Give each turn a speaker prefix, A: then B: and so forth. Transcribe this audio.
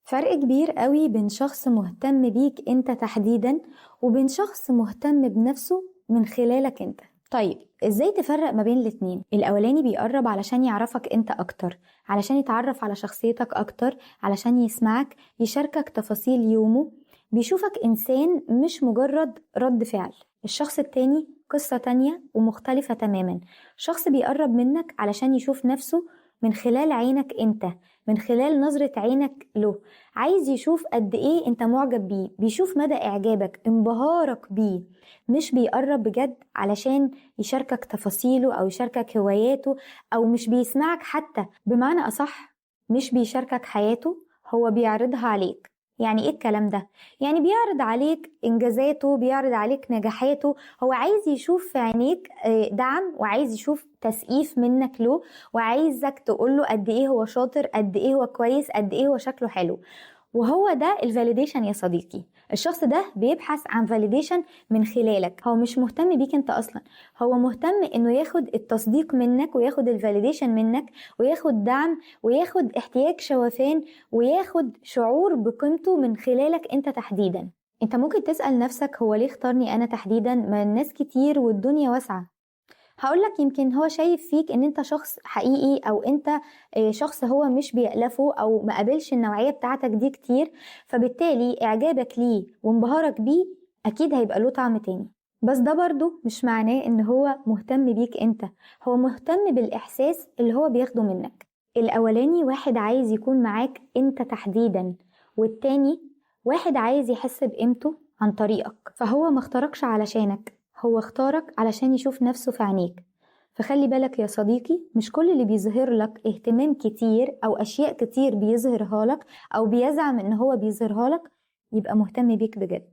A: فرق كبير قوي بين شخص مهتم بيك انت تحديدا وبين شخص مهتم بنفسه من خلالك انت. طيب ازاي تفرق ما بين الاتنين؟ الاولاني بيقرب علشان يعرفك انت اكتر، علشان يتعرف على شخصيتك اكتر، علشان يسمعك، يشاركك تفاصيل يومه، بيشوفك انسان مش مجرد رد فعل. الشخص التاني قصة تانية ومختلفة تماما، شخص بيقرب منك علشان يشوف نفسه من خلال عينك انت، من خلال نظرة عينك له، عايز يشوف قد ايه انت معجب بيه، بيشوف مدى اعجابك، انبهارك بيه. مش بيقرب بجد علشان يشاركك تفاصيله او يشاركك هواياته، او مش بيسمعك حتى، بمعنى اصح مش بيشاركك حياته، هو بيعرضها عليك. يعني ايه الكلام ده؟ يعني بيعرض عليك انجازاته، بيعرض عليك نجاحاته، هو عايز يشوف في عينيك دعم، وعايز يشوف تسقيف منك له، وعايزك تقوله قد ايه هو شاطر، قد ايه هو كويس، قد ايه هو شكله حلو. وهو ده الفاليديشن يا صديقي. الشخص ده بيبحث عن فاليديشن من خلالك، هو مش مهتم بيك انت اصلا، هو مهتم انه ياخد التصديق منك، وياخد الفاليديشن منك، وياخد دعم، وياخد احتياج شوفان، وياخد شعور بقيمته من خلالك انت تحديدا. انت ممكن تسأل نفسك هو ليه اختارني انا تحديدا؟ ما الناس كتير والدنيا واسعة. هقولك يمكن هو شايف فيك ان انت شخص حقيقي، او انت شخص هو مش بيألفه او ما قابلش النوعية بتاعتك دي كتير، فبالتالي اعجابك ليه وانبهارك بيه اكيد هيبقى له طعم تاني. بس ده برضو مش معناه ان هو مهتم بيك انت، هو مهتم بالاحساس اللي هو بياخده منك. الاولاني واحد عايز يكون معاك انت تحديدا، والتاني واحد عايز يحس بقيمته عن طريقك. فهو ما اختاركش علشانك، هو اختارك علشان يشوف نفسه في عينيك. فخلي بالك يا صديقي، مش كل اللي بيظهر لك اهتمام كتير او اشياء كتير بيظهرها لك او بيزعم ان هو بيظهرها لك يبقى مهتم بيك بجد.